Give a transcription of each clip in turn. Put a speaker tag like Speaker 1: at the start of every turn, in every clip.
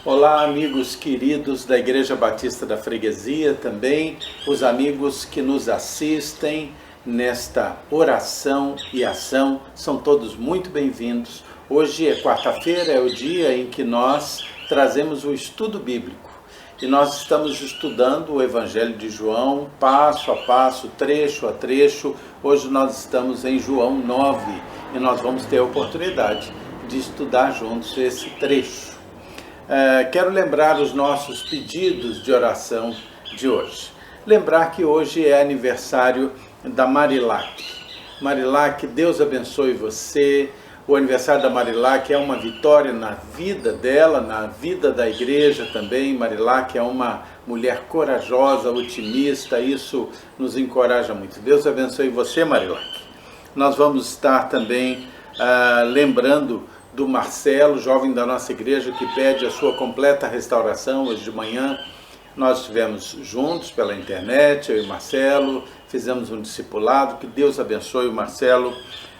Speaker 1: Olá, amigos queridos da Igreja Batista da Freguesia, também os amigos que nos assistem nesta oração e ação, são todos muito bem-vindos. Hoje é quarta-feira, é o dia em que nós trazemos o estudo bíblico e nós estamos estudando o Evangelho de João, passo a passo, trecho a trecho. Hoje nós estamos em João 9 e nós vamos ter a oportunidade de estudar juntos esse trecho. Quero lembrar os nossos pedidos de oração de hoje. Lembrar que hoje é aniversário da Marilac. Marilac, Deus abençoe você. O aniversário da Marilac é uma vitória na vida dela, na vida da igreja também. Marilac é uma mulher corajosa, otimista, isso nos encoraja muito. Deus abençoe você, Marilac. Nós vamos estar também lembrando do Marcelo, jovem da nossa igreja, que pede a sua completa restauração. Hoje de manhã nós estivemos juntos pela internet, eu e o Marcelo, fizemos um discipulado. Que Deus abençoe o Marcelo.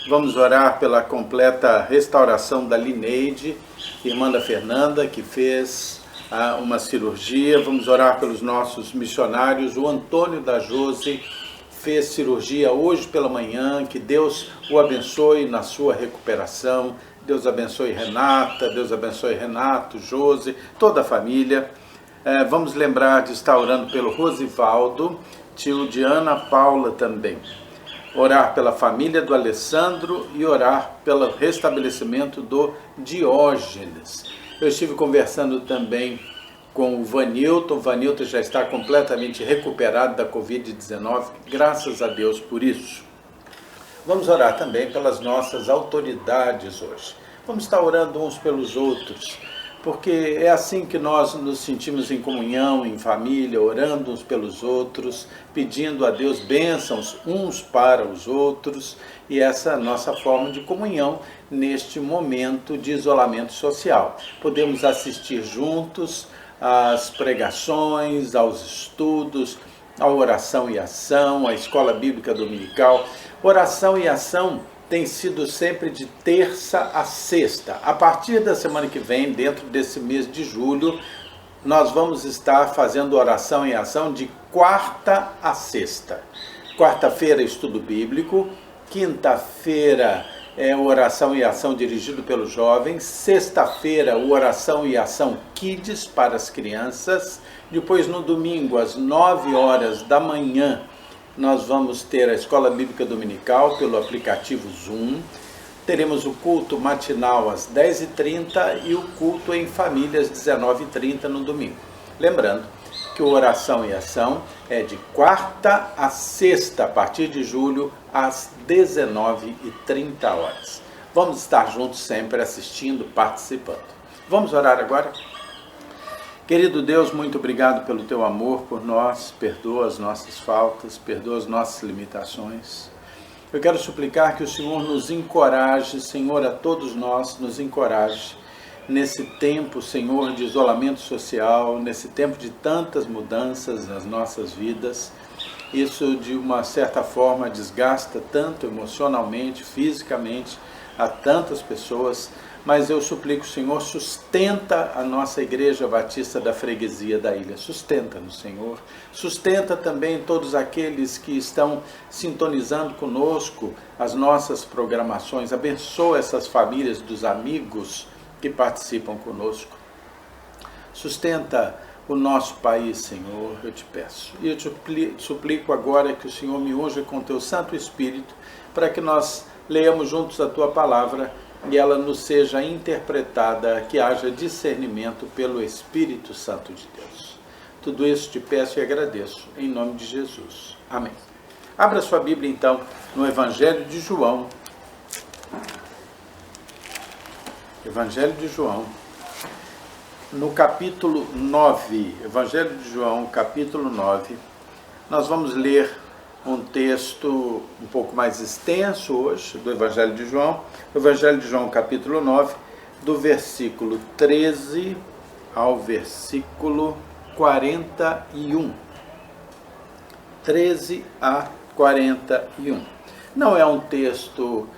Speaker 1: Vamos orar pela completa restauração da Lineide, irmã da Fernanda, que fez uma cirurgia. Vamos orar pelos nossos missionários. O Antônio da Josi fez cirurgia hoje pela manhã. Que Deus o abençoe na sua recuperação. Deus abençoe Renata, Deus abençoe Renato, Josi, toda a família. Vamos lembrar de estar orando pelo Rosivaldo, tio de Ana Paula também. Orar pela família do Alessandro e orar pelo restabelecimento do Diógenes. Eu estive conversando também com o Vanilton. O Vanilton já está completamente recuperado da Covid-19, graças a Deus por isso. Vamos orar também pelas nossas autoridades hoje. Vamos estar orando uns pelos outros, porque é assim que nós nos sentimos em comunhão, em família, orando uns pelos outros, pedindo a Deus bênçãos uns para os outros, e essa é a nossa forma de comunhão neste momento de isolamento social. Podemos assistir juntos às pregações, aos estudos, à oração e ação, à escola bíblica dominical. Oração e ação tem sido sempre de terça a sexta. A partir da semana que vem, dentro desse mês de julho, nós vamos estar fazendo oração e ação de quarta a sexta. Quarta-feira, estudo bíblico. Quinta-feira é oração e ação dirigido pelos jovens. Sexta-feira, oração e ação Kids para as crianças. Depois, no domingo, às 9 horas da manhã, nós vamos ter a Escola Bíblica Dominical pelo aplicativo Zoom. Teremos o culto matinal às 10h30 e o culto em família às 19h30 no domingo. Lembrando que o Oração e Ação é de quarta a sexta, a partir de julho, às 19h30. Vamos estar juntos sempre assistindo, participando. Vamos orar agora? Querido Deus, muito obrigado pelo teu amor por nós, perdoa as nossas faltas, perdoa as nossas limitações. Eu quero suplicar que o Senhor nos encoraje, Senhor, a todos nós, nos encoraje nesse tempo, Senhor, de isolamento social, nesse tempo de tantas mudanças nas nossas vidas. Isso, de uma certa forma, desgasta tanto emocionalmente, fisicamente, a tantas pessoas. Mas eu suplico, Senhor, sustenta a nossa Igreja Batista da Freguesia da Ilha. Sustenta-nos, Senhor. Sustenta também todos aqueles que estão sintonizando conosco as nossas programações. Abençoa essas famílias dos amigos que participam conosco. Sustenta o nosso país, Senhor, eu te peço. E eu te suplico agora que o Senhor me unja com teu Santo Espírito, para que nós leiamos juntos a tua palavra e ela nos seja interpretada, que haja discernimento pelo Espírito Santo de Deus. Tudo isso te peço e agradeço, em nome de Jesus. Amém. Abra sua Bíblia, então, no Evangelho de João. Evangelho de João, no capítulo 9. Evangelho de João, capítulo 9. Nós vamos ler um texto um pouco mais extenso hoje, do Evangelho de João. O Evangelho de João, capítulo 9, do versículo 13 ao versículo 41. 13 a 41. Não é um texto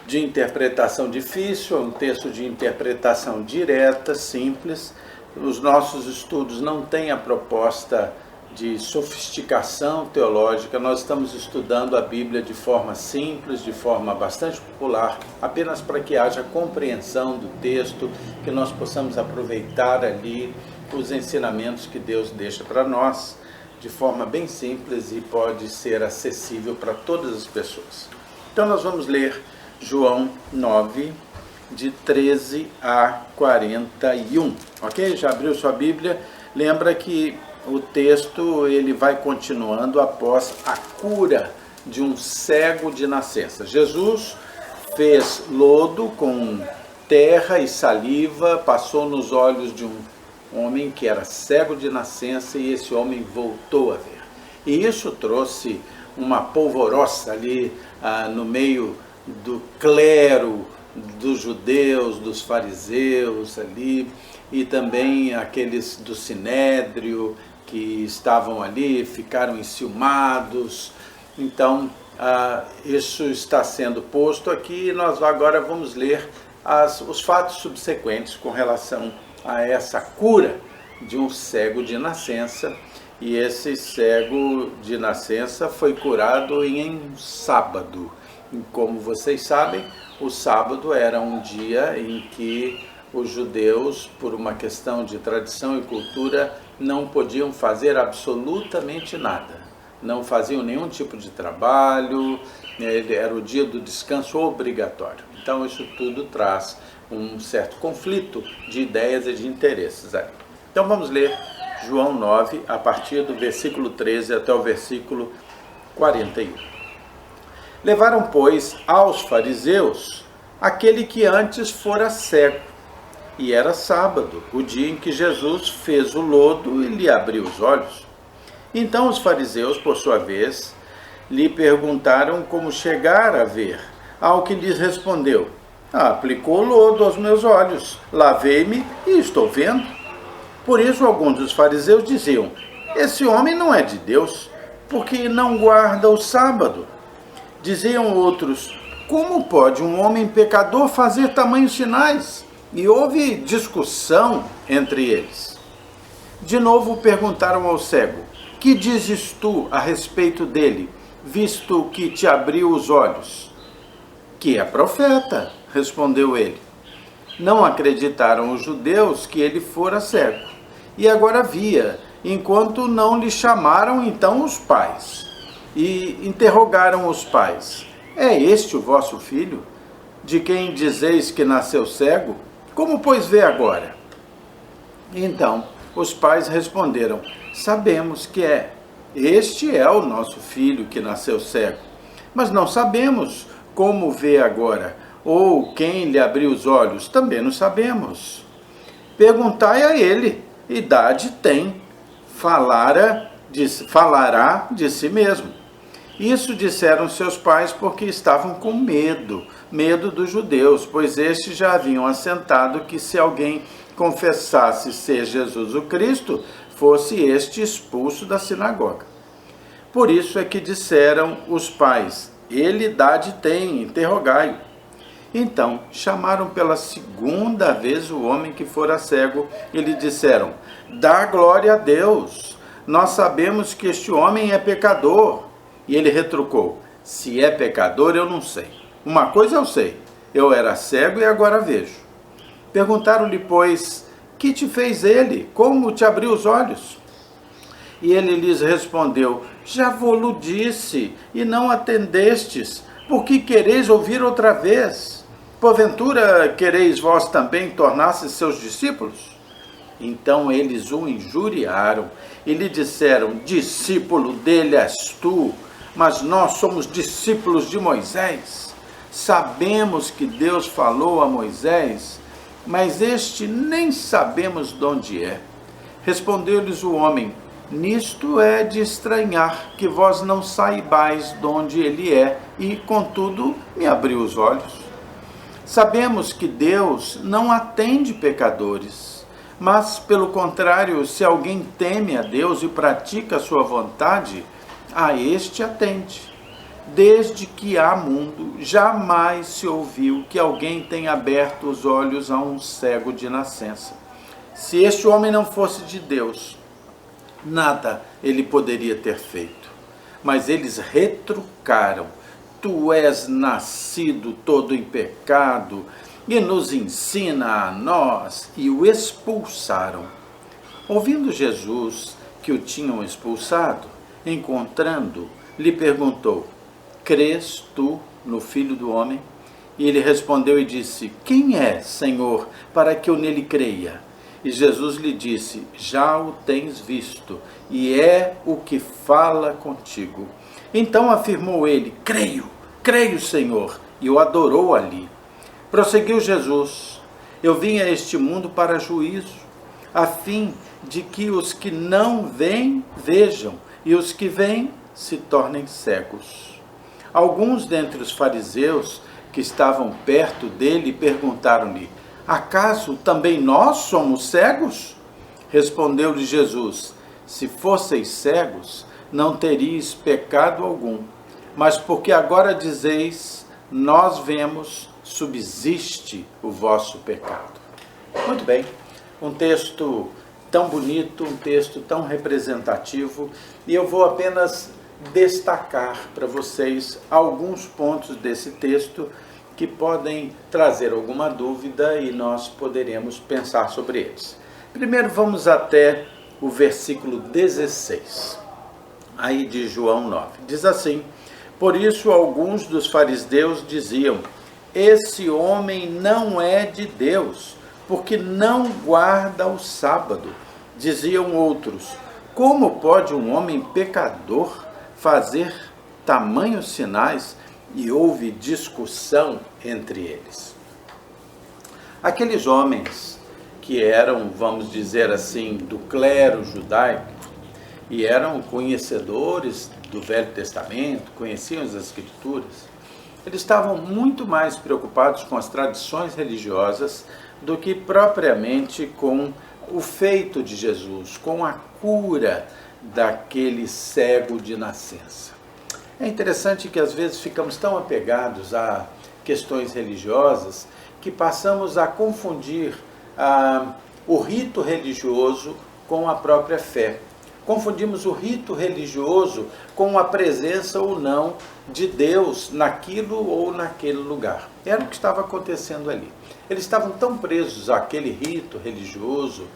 Speaker 1: de interpretação difícil, é um texto de interpretação direta, simples. Os nossos estudos não têm a proposta de sofisticação teológica, nós estamos estudando a Bíblia de forma simples, de forma bastante popular, apenas para que haja compreensão do texto, que nós possamos aproveitar ali os ensinamentos que Deus deixa para nós, de forma bem simples e pode ser acessível para todas as pessoas. Então nós vamos ler João 9, de 13 a 41, ok? Já abriu sua Bíblia? Lembra que o texto ele vai continuando após a cura de um cego de nascença. Jesus fez lodo com terra e saliva, passou nos olhos de um homem que era cego de nascença e esse homem voltou a ver. E isso trouxe uma polvorosa ali no meio do clero, dos judeus, dos fariseus ali, e também aqueles do Sinédrio que estavam ali, ficaram enciumados. Então, isso está sendo posto aqui e nós agora vamos ler os fatos subsequentes com relação a essa cura de um cego de nascença. E esse cego de nascença foi curado em um sábado. E como vocês sabem, o sábado era um dia em que os judeus, por uma questão de tradição e cultura, não podiam fazer absolutamente nada. Não faziam nenhum tipo de trabalho, era o dia do descanso obrigatório. Então isso tudo traz um certo conflito de ideias e de interesses aí. Então vamos ler João 9, a partir do versículo 13 até o versículo 41. Levaram, pois, aos fariseus aquele que antes fora cego, e era sábado, o dia em que Jesus fez o lodo e lhe abriu os olhos. Então os fariseus, por sua vez, lhe perguntaram como chegar a ver, ao que lhes respondeu: aplicou lodo aos meus olhos, lavei-me e estou vendo. Por isso alguns dos fariseus diziam: esse homem não é de Deus, porque não guarda o sábado. Diziam outros: como pode um homem pecador fazer tamanhos sinais? E houve discussão entre eles. De novo perguntaram ao cego: que dizes tu a respeito dele, visto que te abriu os olhos? Que é profeta, respondeu ele. Não acreditaram os judeus que ele fora cego, e agora via, enquanto não lhe chamaram então os pais. E interrogaram os pais: é este o vosso filho, de quem dizeis que nasceu cego? Como, pois, vê agora? Então, os pais responderam: sabemos que é. Este é o nosso filho que nasceu cego. Mas não sabemos como vê agora, ou quem lhe abriu os olhos, também não sabemos. Perguntai a ele, idade tem, falará de si mesmo. Isso disseram seus pais porque estavam com medo dos judeus, pois estes já haviam assentado que se alguém confessasse ser Jesus o Cristo, fosse este expulso da sinagoga. Por isso é que disseram os pais: ele idade tem, interrogai-o. Então chamaram pela segunda vez o homem que fora cego e lhe disseram: dá glória a Deus, nós sabemos que este homem é pecador. E ele retrucou: se é pecador, eu não sei. Uma coisa eu sei, eu era cego e agora vejo. Perguntaram-lhe, pois, que te fez ele? Como te abriu os olhos? E ele lhes respondeu: já vou-lo disse, e não atendestes. Por que quereis ouvir outra vez? Porventura quereis vós também tornar-se seus discípulos? Então eles o injuriaram e lhe disseram: discípulo dele és tu, mas nós somos discípulos de Moisés. Sabemos que Deus falou a Moisés, mas este nem sabemos de onde é. Respondeu-lhes o homem: nisto é de estranhar que vós não saibais de onde ele é, e contudo me abriu os olhos. Sabemos que Deus não atende pecadores, mas, pelo contrário, se alguém teme a Deus e pratica a sua vontade, a este atende. Desde que há mundo, jamais se ouviu que alguém tenha aberto os olhos a um cego de nascença. Se este homem não fosse de Deus, nada ele poderia ter feito. Mas eles retrucaram: tu és nascido todo em pecado e nos ensina a nós, e o expulsaram. Ouvindo Jesus que o tinham expulsado, encontrando, lhe perguntou: crês tu no Filho do Homem? E ele respondeu e disse: quem é, Senhor, para que eu nele creia? E Jesus lhe disse: já o tens visto, e é o que fala contigo. Então afirmou ele: creio, Senhor, e o adorou ali. Prosseguiu Jesus: eu vim a este mundo para juízo, a fim de que os que não veem, vejam, e os que veem se tornem cegos. Alguns dentre os fariseus que estavam perto dele perguntaram-lhe: acaso também nós somos cegos? Respondeu-lhe Jesus: se fosseis cegos, não teríeis pecado algum. Mas porque agora dizeis, nós vemos, subsiste o vosso pecado. Muito bem, um texto tão bonito, um texto tão representativo, e eu vou apenas destacar para vocês alguns pontos desse texto que podem trazer alguma dúvida e nós poderemos pensar sobre eles. Primeiro vamos até o versículo 16, aí de João 9. Diz assim: por isso alguns dos fariseus diziam: esse homem não é de Deus, porque não guarda o sábado. Diziam outros: como pode um homem pecador fazer tamanhos sinais? E houve discussão entre eles. Aqueles homens que eram, vamos dizer assim, do clero judaico e eram conhecedores do Velho Testamento, conheciam as Escrituras, eles estavam muito mais preocupados com as tradições religiosas do que propriamente com o feito de Jesus, com a cura daquele cego de nascença. É interessante que às vezes ficamos tão apegados a questões religiosas que passamos a confundir o rito religioso com a própria fé. Confundimos o rito religioso com a presença ou não de Deus naquilo ou naquele lugar. Era o que estava acontecendo ali. Eles estavam tão presos àquele rito religioso,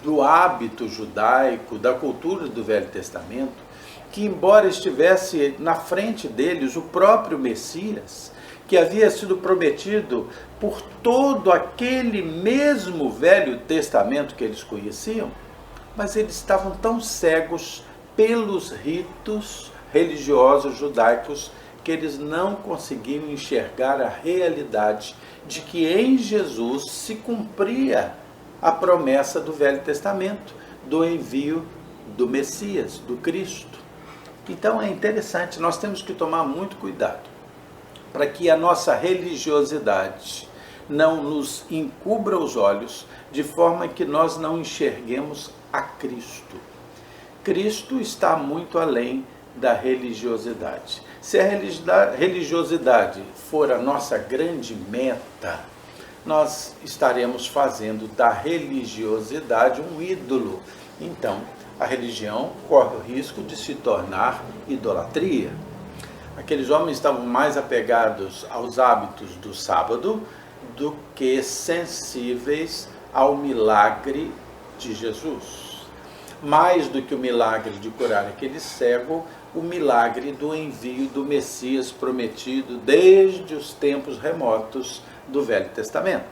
Speaker 1: do hábito judaico, da cultura do Velho Testamento, que embora estivesse na frente deles o próprio Messias, que havia sido prometido por todo aquele mesmo Velho Testamento que eles conheciam, mas eles estavam tão cegos pelos ritos religiosos judaicos que eles não conseguiam enxergar a realidade de que em Jesus se cumpria a promessa do Velho Testamento, do envio do Messias, do Cristo. Então é interessante, nós temos que tomar muito cuidado para que a nossa religiosidade não nos encubra os olhos, de forma que nós não enxerguemos a Cristo. Cristo está muito além da religiosidade. Se a religiosidade for a nossa grande meta, nós estaremos fazendo da religiosidade um ídolo. Então, a religião corre o risco de se tornar idolatria. Aqueles homens estavam mais apegados aos hábitos do sábado do que sensíveis ao milagre de Jesus. Mais do que o milagre de curar aquele cego, o milagre do envio do Messias prometido desde os tempos remotos do Velho Testamento.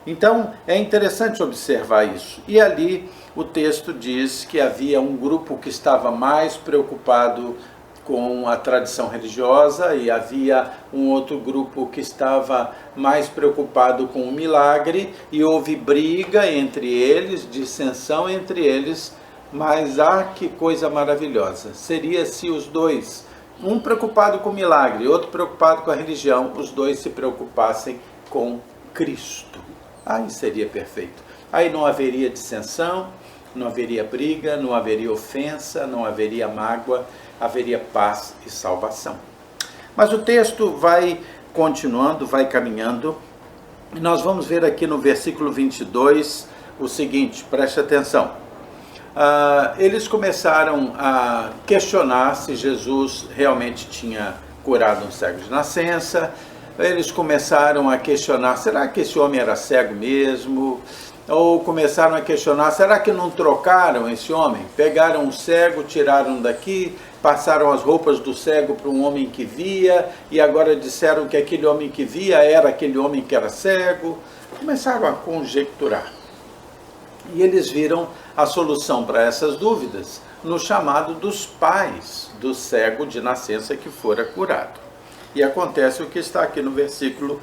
Speaker 1: Então, é interessante observar isso. E ali o texto diz que havia um grupo que estava mais preocupado com a tradição religiosa e havia um outro grupo que estava mais preocupado com o milagre, e houve briga entre eles, dissensão entre eles, mas que coisa maravilhosa. Seria se os dois, um preocupado com o milagre, outro preocupado com a religião, os dois se preocupassem com Cristo. Aí seria perfeito. Aí não haveria dissensão, não haveria briga, não haveria ofensa, não haveria mágoa, haveria paz e salvação. Mas o texto vai continuando, vai caminhando, e nós vamos ver aqui no versículo 22 o seguinte, preste atenção. Eles começaram a questionar se Jesus realmente tinha curado um cego de nascença. Eles começaram a questionar, será que esse homem era cego mesmo? Ou começaram a questionar, será que não trocaram esse homem? Pegaram um cego, tiraram daqui, passaram as roupas do cego para um homem que via, e agora disseram que aquele homem que via era aquele homem que era cego. Começaram a conjecturar. E eles viram a solução para essas dúvidas no chamado dos pais do cego de nascença que fora curado. E acontece o que está aqui no versículo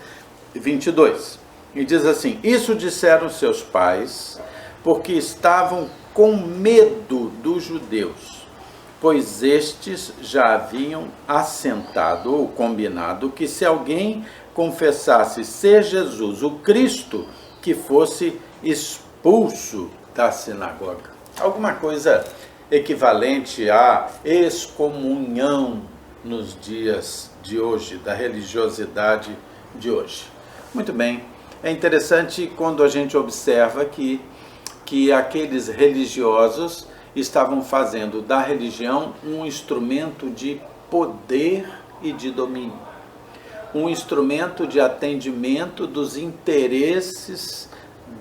Speaker 1: 22. E diz assim, isso disseram seus pais, porque estavam com medo dos judeus, pois estes já haviam assentado ou combinado que se alguém confessasse ser Jesus o Cristo, que fosse expulso da sinagoga. Alguma coisa equivalente à excomunhão nos dias de hoje, da religiosidade de hoje. Muito bem, é interessante quando a gente observa que aqueles religiosos estavam fazendo da religião um instrumento de poder e de domínio, um instrumento de atendimento dos interesses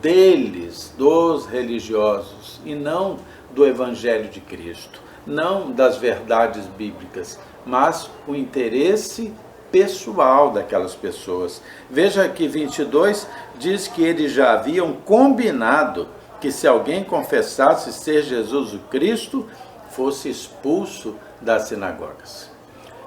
Speaker 1: deles, dos religiosos, e não do Evangelho de Cristo, não das verdades bíblicas, mas o interesse pessoal daquelas pessoas. Veja que 22 diz que eles já haviam combinado que se alguém confessasse ser Jesus o Cristo, fosse expulso das sinagogas.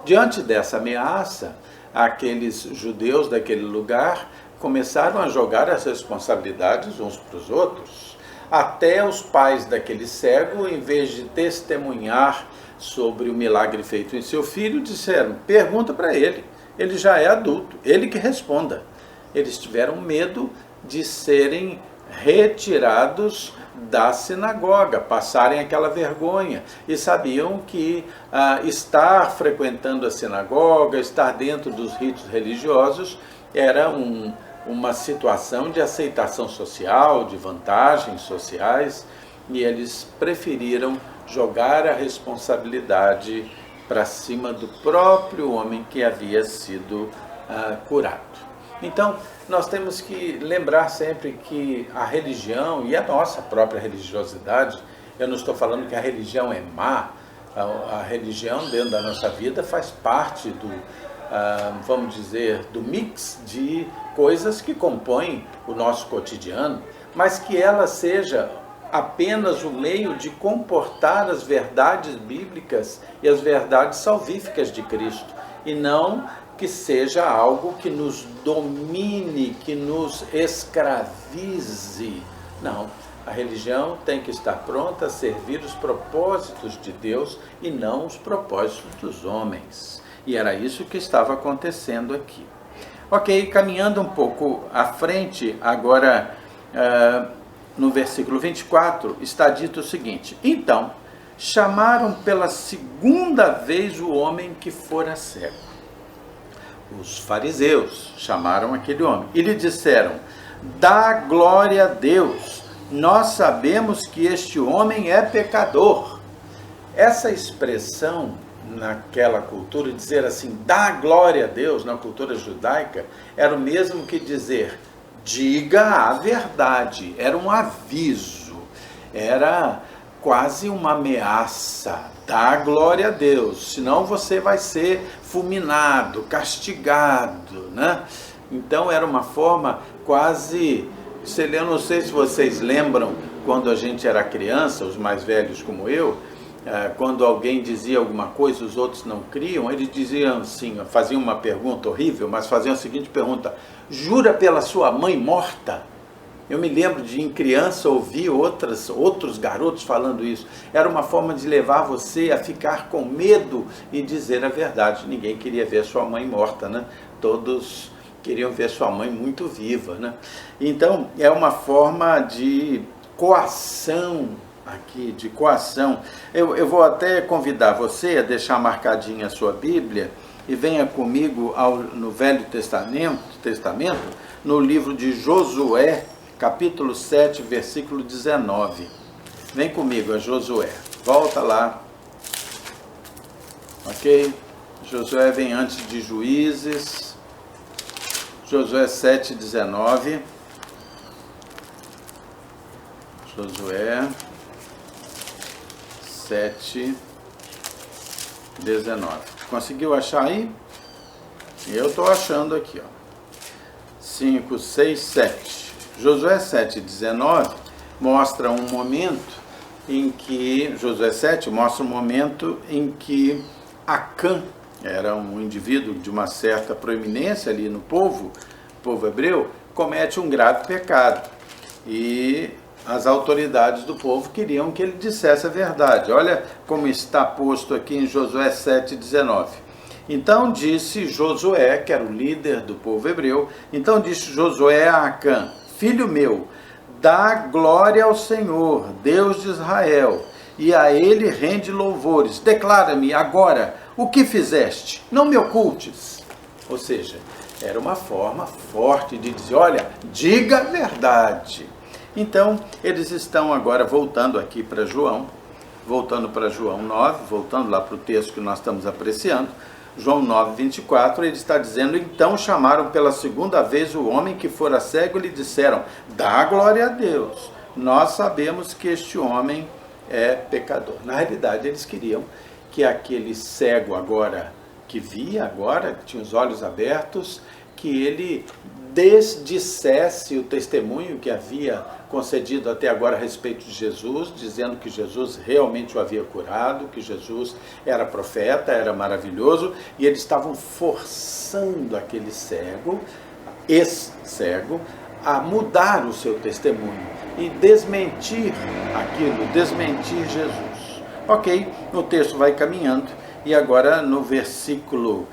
Speaker 1: Diante dessa ameaça, aqueles judeus daquele lugar começaram a jogar as responsabilidades uns para os outros. Até os pais daquele cego, em vez de testemunhar sobre o milagre feito em seu filho, disseram, pergunta para ele já é adulto, ele que responda. Eles tiveram medo de serem retirados da sinagoga, passarem aquela vergonha, e sabiam que estar frequentando a sinagoga, estar dentro dos ritos religiosos, era uma situação de aceitação social, de vantagens sociais, e eles preferiram jogar a responsabilidade para cima do próprio homem que havia sido curado. Então, nós temos que lembrar sempre que a religião e a nossa própria religiosidade, eu não estou falando que a religião é má, a religião dentro da nossa vida faz parte do, vamos dizer, do mix de coisas que compõem o nosso cotidiano, mas que ela seja apenas o meio de comportar as verdades bíblicas e as verdades salvíficas de Cristo, e não que seja algo que nos domine, que nos escravize. Não, a religião tem que estar pronta a servir os propósitos de Deus e não os propósitos dos homens. E era isso que estava acontecendo aqui. Ok, caminhando um pouco à frente, agora no versículo 24, está dito o seguinte, então, chamaram pela segunda vez o homem que fora cego. Os fariseus chamaram aquele homem e lhe disseram, dá glória a Deus, nós sabemos que este homem é pecador. Essa expressão naquela cultura, dizer assim, dá glória a Deus, na cultura judaica, era o mesmo que dizer, diga a verdade, era um aviso, era quase uma ameaça, dá glória a Deus, senão você vai ser fulminado, castigado, né? Então era uma forma quase, eu não sei se vocês lembram, quando a gente era criança, os mais velhos como eu, quando alguém dizia alguma coisa, os outros não criam, eles diziam assim, faziam uma pergunta horrível, mas faziam a seguinte pergunta, jura pela sua mãe morta? Eu me lembro de, em criança, ouvir outros garotos falando isso. Era uma forma de levar você a ficar com medo e dizer a verdade. Ninguém queria ver sua mãe morta, né? Todos queriam ver sua mãe muito viva, né? Então, é uma forma de coação aqui de coação. Eu vou até convidar você a deixar marcadinha a sua Bíblia e venha comigo no Velho Testamento, no livro de Josué, capítulo 7, versículo 19. Vem comigo a Josué, volta lá, ok? Josué vem antes de Juízes, Josué 7, 19. Josué 7, 19. Conseguiu achar aí? Eu estou achando aqui, ó. 5, 6, 7. Josué 7, 19 mostra um momento em que, Josué 7 mostra um momento em que Acã era um indivíduo de uma certa proeminência ali no povo hebreu, comete um grave pecado. E as autoridades do povo queriam que ele dissesse a verdade. Olha como está posto aqui em Josué 7, 19. Então disse Josué, que era o líder do povo hebreu, então disse Josué a Acã: filho meu, dá glória ao Senhor, Deus de Israel, e a ele rende louvores. Declara-me agora o que fizeste, não me ocultes. Ou seja, era uma forma forte de dizer, olha, diga a verdade. Então, eles estão agora voltando aqui para João, voltando para João 9, voltando lá para o texto que nós estamos apreciando, João 9, 24, ele está dizendo, então chamaram pela segunda vez o homem que fora cego e lhe disseram, dá glória a Deus, nós sabemos que este homem é pecador. Na realidade, eles queriam que aquele cego agora, que via agora, que tinha os olhos abertos, que ele desdissesse o testemunho que havia concedido até agora a respeito de Jesus, dizendo que Jesus realmente o havia curado, que Jesus era profeta, era maravilhoso, e eles estavam forçando aquele cego, ex-cego, a mudar o seu testemunho e desmentir aquilo, desmentir Jesus. Ok, o texto vai caminhando, e agora no versículo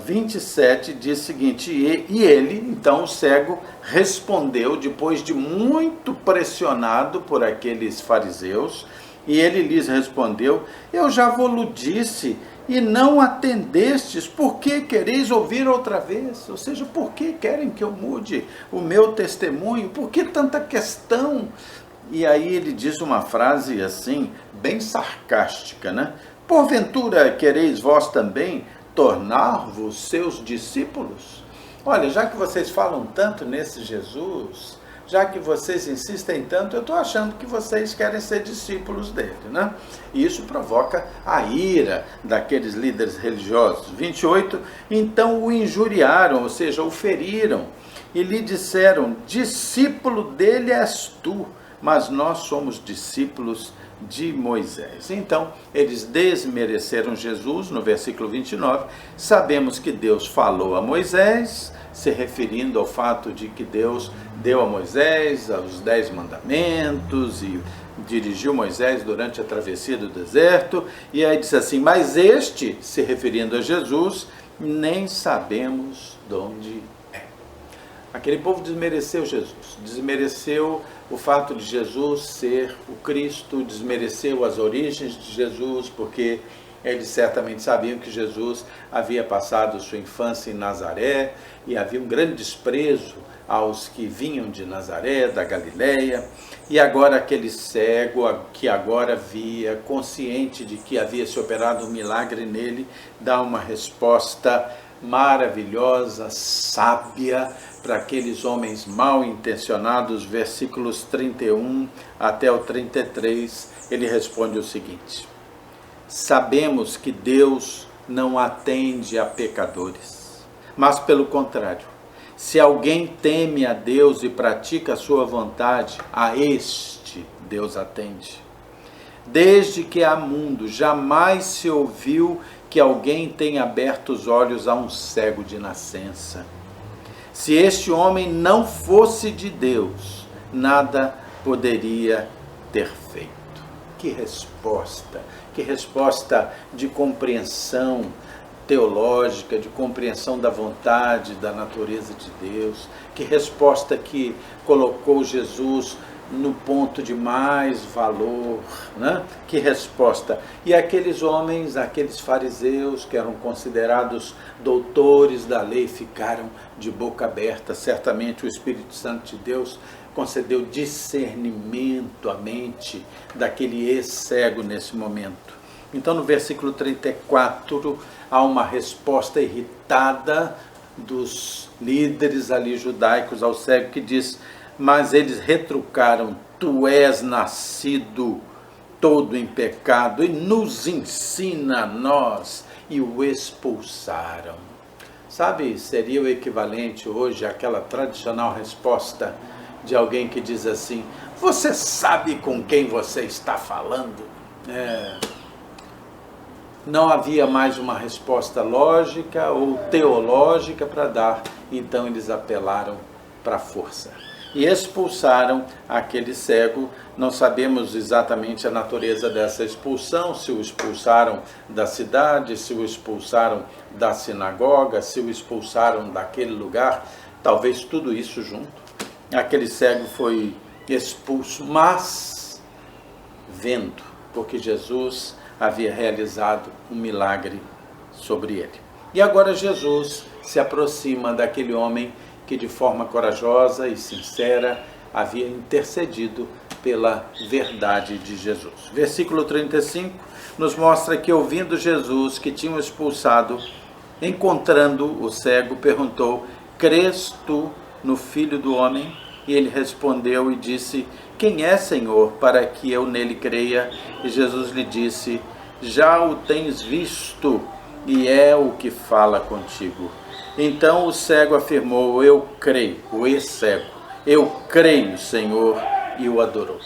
Speaker 1: 27 diz o seguinte, e ele, então o cego, respondeu, depois de muito pressionado por aqueles fariseus, e ele lhes respondeu, eu já vos disse, e não atendestes, por que quereis ouvir outra vez? Ou seja, por que querem que eu mude o meu testemunho? Por que tanta questão? E aí ele diz uma frase assim, bem sarcástica, né? Porventura quereis vós também tornar-vos seus discípulos? Olha, já que vocês falam tanto nesse Jesus, já que vocês insistem tanto, eu estou achando que vocês querem ser discípulos dele, né? E isso provoca a ira daqueles líderes religiosos. 28, então o injuriaram, ou seja, o feriram, e lhe disseram, discípulo dele és tu, mas nós somos discípulos de Moisés. Então, eles desmereceram Jesus, no versículo 29, sabemos que Deus falou a Moisés, se referindo ao fato de que Deus deu a Moisés os 10 mandamentos e dirigiu Moisés durante a travessia do deserto, e aí diz assim, mas este, se referindo a Jesus, nem sabemos de onde é. Aquele povo desmereceu Jesus, desmereceu o fato de Jesus ser o Cristo, desmereceu as origens de Jesus, porque eles certamente sabiam que Jesus havia passado sua infância em Nazaré, e havia um grande desprezo aos que vinham de Nazaré, da Galileia, e agora aquele cego que agora via, consciente de que havia se operado um milagre nele, dá uma resposta maravilhosa, sábia, para aqueles homens mal intencionados, versículos 31 até o 33, ele responde o seguinte, sabemos que Deus não atende a pecadores, mas pelo contrário, se alguém teme a Deus e pratica a sua vontade, a este Deus atende. Desde que há mundo, jamais se ouviu que alguém tenha aberto os olhos a um cego de nascença. Se este homem não fosse de Deus, nada poderia ter feito. Que resposta de compreensão teológica, de compreensão da vontade, da natureza de Deus. Que resposta que colocou Jesus no ponto de mais valor, né? Que resposta! E aqueles homens, aqueles fariseus que eram considerados doutores da lei, ficaram de boca aberta. Certamente o Espírito Santo de Deus concedeu discernimento à mente daquele ex-cego nesse momento. Então, no versículo 34, há uma resposta irritada dos líderes ali judaicos ao cego, que diz: mas eles retrucaram, tu és nascido todo em pecado e nos ensina a nós, e o expulsaram. Sabe, seria o equivalente hoje àquela tradicional resposta de alguém que diz assim: você sabe com quem você está falando? Não havia mais uma resposta lógica ou teológica para dar, então eles apelaram para a força e expulsaram aquele cego. Não sabemos exatamente a natureza dessa expulsão, se o expulsaram da cidade, se o expulsaram da sinagoga, se o expulsaram daquele lugar, talvez tudo isso junto. Aquele cego foi expulso, mas vendo, porque Jesus havia realizado um milagre sobre ele. E agora Jesus se aproxima daquele homem que de forma corajosa e sincera havia intercedido pela verdade de Jesus. Versículo 35 nos mostra que, ouvindo Jesus que tinham expulsado, encontrando o cego, perguntou: crês tu no Filho do Homem? E ele respondeu e disse: quem é, Senhor, para que eu nele creia? E Jesus lhe disse: já o tens visto, e é o que fala contigo. Então o cego afirmou: eu creio, o ex-cego, eu creio, Senhor, e o adorou.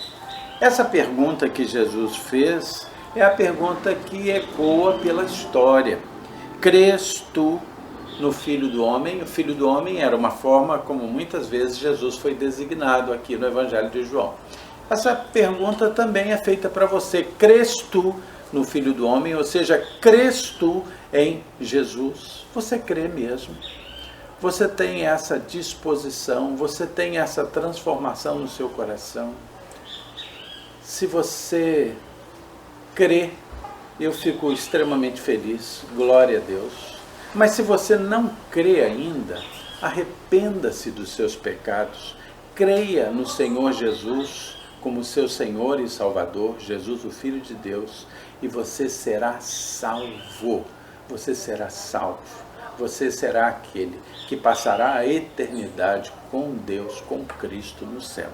Speaker 1: Essa pergunta que Jesus fez é a pergunta que ecoa pela história. Crês tu no Filho do Homem? O Filho do Homem era uma forma como muitas vezes Jesus foi designado aqui no Evangelho de João. Essa pergunta também é feita para você. Crês tu no Filho do Homem? Ou seja, crês tu em Jesus? Você crê mesmo? Você tem essa disposição? Você tem essa transformação no seu coração? Se você crê, eu fico extremamente feliz, glória a Deus. Mas se você não crê ainda, arrependa-se dos seus pecados, creia no Senhor Jesus como seu Senhor e Salvador, Jesus, o Filho de Deus, e você será salvo. Você será salvo. Você será aquele que passará a eternidade com Deus, com Cristo no céu.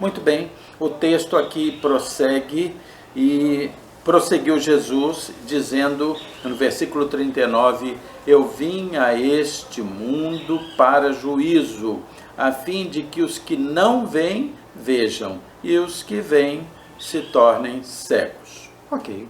Speaker 1: Muito bem, o texto aqui prossegue e prosseguiu Jesus dizendo no versículo 39, eu vim a este mundo para juízo, a fim de que os que não veem, vejam, e os que veem se tornem cegos. Ok.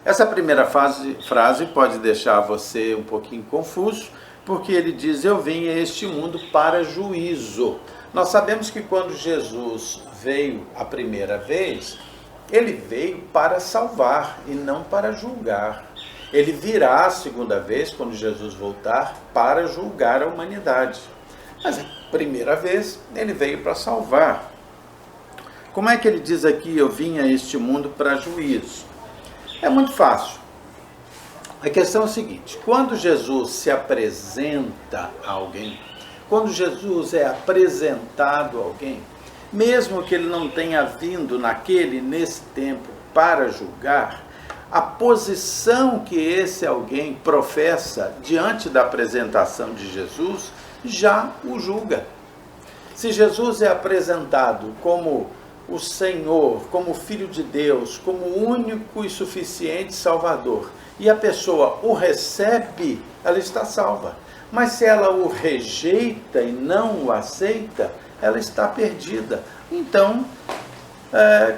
Speaker 1: Essa primeira frase pode deixar você um pouquinho confuso, porque ele diz, eu vim a este mundo para juízo. Nós sabemos que quando Jesus veio a primeira vez, ele veio para salvar e não para julgar. Ele virá a segunda vez, quando Jesus voltar, para julgar a humanidade. Mas a primeira vez, ele veio para salvar. Como é que ele diz aqui, eu vim a este mundo para juízo? É muito fácil. A questão é a seguinte, quando Jesus se apresenta a alguém, quando Jesus é apresentado a alguém, mesmo que ele não tenha vindo nesse tempo para julgar, a posição que esse alguém professa diante da apresentação de Jesus já o julga. Se Jesus é apresentado como o Senhor, como Filho de Deus, como único e suficiente Salvador, e a pessoa o recebe, ela está salva. Mas se ela o rejeita e não o aceita, ela está perdida. Então,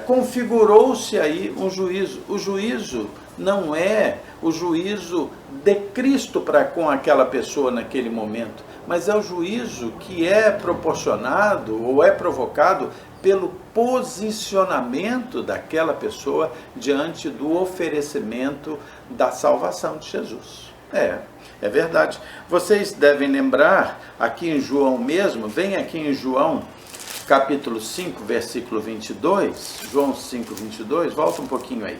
Speaker 1: configurou-se aí um juízo. O juízo não é o juízo de Cristo para com aquela pessoa naquele momento, mas é o juízo que é proporcionado ou é provocado pelo posicionamento daquela pessoa diante do oferecimento da salvação de Jesus. É verdade. Vocês devem lembrar, aqui em João mesmo, vem aqui em João, capítulo 5, versículo 22, João 5, 22, volta um pouquinho aí.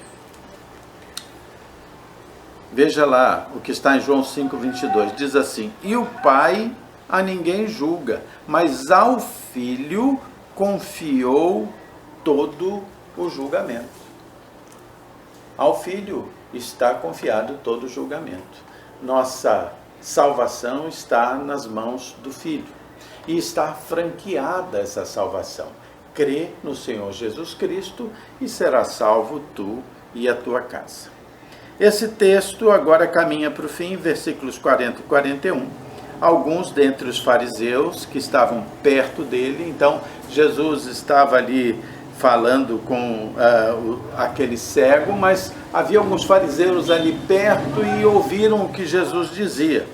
Speaker 1: Veja lá o que está em João 5, 22, diz assim: e o Pai a ninguém julga, mas ao Filho confiou todo o julgamento. Ao Filho está confiado todo o julgamento. Nossa salvação está nas mãos do Filho. E está franqueada essa salvação. Crê no Senhor Jesus Cristo e será salvo tu e a tua casa. Esse texto agora caminha para o fim, versículos 40 e 41. Alguns dentre os fariseus que estavam perto dele, então Jesus estava ali falando com aquele cego, mas havia alguns fariseus ali perto e ouviram o que Jesus dizia.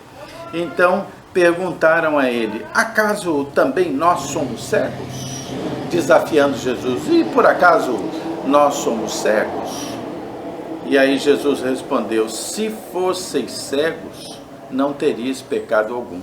Speaker 1: Então perguntaram a ele: acaso também nós somos cegos? Desafiando Jesus: e por acaso nós somos cegos? E aí Jesus respondeu: se fosseis cegos, não teríeis pecado algum.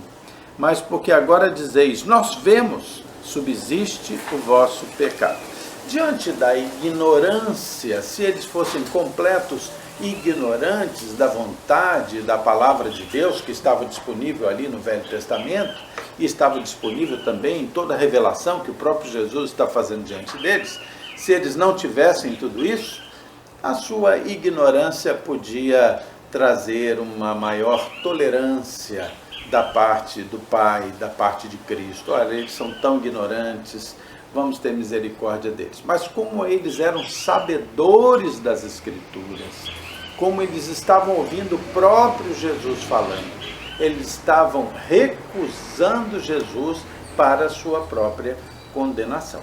Speaker 1: Mas porque agora dizeis, nós vemos, subsiste o vosso pecado. Diante da ignorância, se eles fossem completos ignorantes da vontade da palavra de Deus, que estava disponível ali no Velho Testamento, e estava disponível também em toda a revelação que o próprio Jesus está fazendo diante deles, se eles não tivessem tudo isso, a sua ignorância podia trazer uma maior tolerância da parte do Pai, da parte de Cristo. Olha, eles são tão ignorantes, vamos ter misericórdia deles. Mas como eles eram sabedores das Escrituras, como eles estavam ouvindo o próprio Jesus falando, eles estavam recusando Jesus para a sua própria condenação.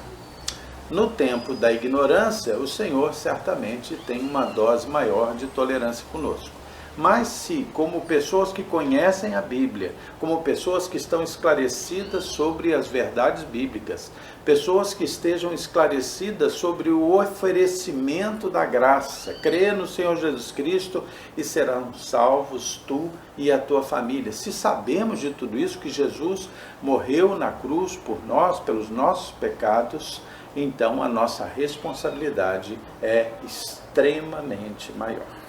Speaker 1: No tempo da ignorância, o Senhor certamente tem uma dose maior de tolerância conosco. Mas se, como pessoas que conhecem a Bíblia, como pessoas que estão esclarecidas sobre as verdades bíblicas, pessoas que estejam esclarecidas sobre o oferecimento da graça, crê no Senhor Jesus Cristo e serão salvos tu e a tua família. Se sabemos de tudo isso, que Jesus morreu na cruz por nós, pelos nossos pecados, então a nossa responsabilidade é extremamente maior.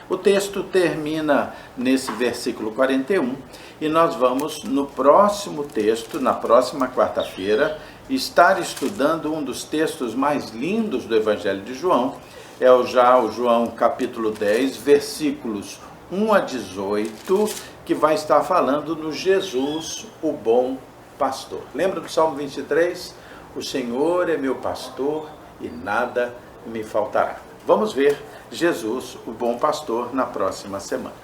Speaker 1: O texto termina nesse versículo 41 e nós vamos no próximo texto, na próxima quarta-feira, estar estudando um dos textos mais lindos do Evangelho de João, é o João capítulo 10, versículos 1 a 18, que vai estar falando no Jesus, o bom pastor. Lembra do Salmo 23? O Senhor é meu pastor e nada me faltará. Vamos ver Jesus, o bom pastor, na próxima semana.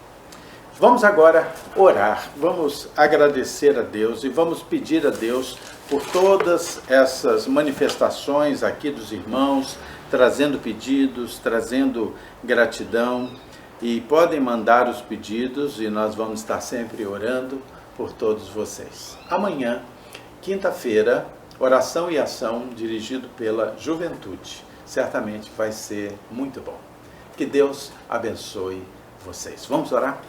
Speaker 1: Vamos agora orar, vamos agradecer a Deus e vamos pedir a Deus por todas essas manifestações aqui dos irmãos, trazendo pedidos, trazendo gratidão, e podem mandar os pedidos e nós vamos estar sempre orando por todos vocês. Amanhã, quinta-feira, oração e ação dirigido pela juventude. Certamente vai ser muito bom. Que Deus abençoe vocês. Vamos orar?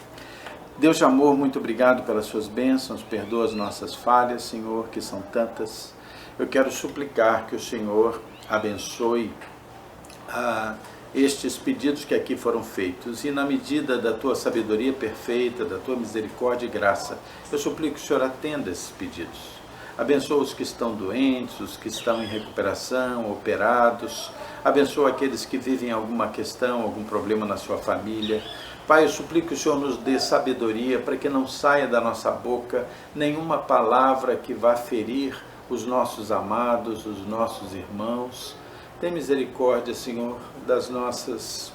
Speaker 1: Deus de amor, muito obrigado pelas suas bênçãos, perdoa as nossas falhas, Senhor, que são tantas. Eu quero suplicar que o Senhor abençoe estes pedidos que aqui foram feitos, e na medida da tua sabedoria perfeita, da tua misericórdia e graça, eu suplico que o Senhor atenda esses pedidos. Abençoa os que estão doentes, os que estão em recuperação, operados. Abençoa aqueles que vivem alguma questão, algum problema na sua família. Pai, eu suplico que o Senhor nos dê sabedoria para que não saia da nossa boca nenhuma palavra que vá ferir os nossos amados, os nossos irmãos. Tem misericórdia, Senhor, das nossas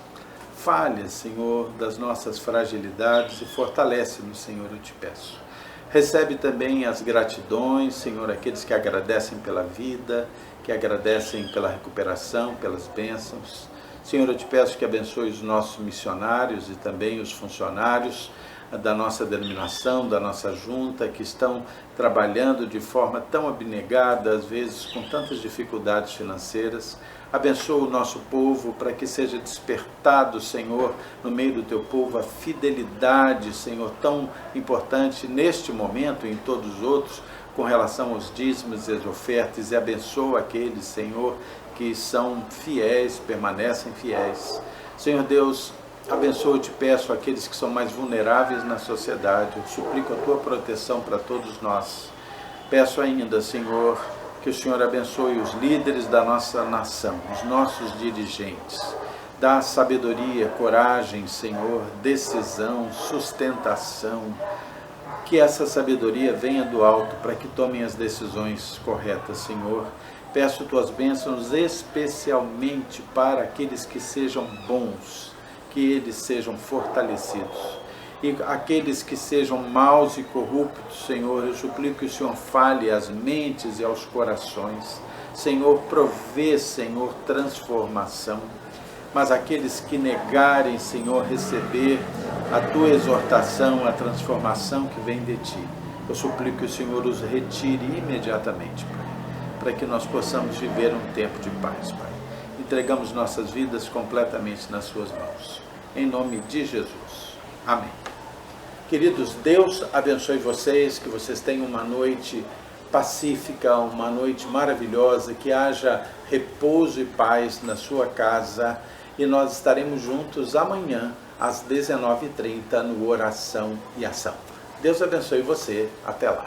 Speaker 1: falhas, Senhor, das nossas fragilidades, e fortalece-nos, Senhor, eu te peço. Recebe também as gratidões, Senhor, aqueles que agradecem pela vida, que agradecem pela recuperação, pelas bênçãos. Senhor, eu te peço que abençoe os nossos missionários e também os funcionários da nossa denominação, da nossa junta, que estão trabalhando de forma tão abnegada, às vezes com tantas dificuldades financeiras. Abençoa o nosso povo para que seja despertado, Senhor, no meio do teu povo, a fidelidade, Senhor, tão importante neste momento e em todos os outros, com relação aos dízimos e às ofertas, e abençoa aqueles, Senhor, que são fiéis, permanecem fiéis. Senhor Deus, abençoa, eu te peço, aqueles que são mais vulneráveis na sociedade. Eu suplico a tua proteção para todos nós. Peço ainda, Senhor, que o Senhor abençoe os líderes da nossa nação, os nossos dirigentes. Dá sabedoria, coragem, Senhor, decisão, sustentação. Que essa sabedoria venha do alto para que tomem as decisões corretas, Senhor. Peço tuas bênçãos especialmente para aqueles que sejam bons, que eles sejam fortalecidos. E aqueles que sejam maus e corruptos, Senhor, eu suplico que o Senhor fale às mentes e aos corações. Senhor, provê, Senhor, transformação. Mas aqueles que negarem, Senhor, receber a tua exortação, a transformação que vem de ti, eu suplico que o Senhor os retire imediatamente, Pai, para que nós possamos viver um tempo de paz, Pai. Entregamos nossas vidas completamente nas suas mãos. Em nome de Jesus. Amém. Queridos, Deus abençoe vocês, que vocês tenham uma noite pacífica, uma noite maravilhosa, que haja repouso e paz na sua casa, e nós estaremos juntos amanhã às 19h30 no Oração e Ação. Deus abençoe você. Até lá.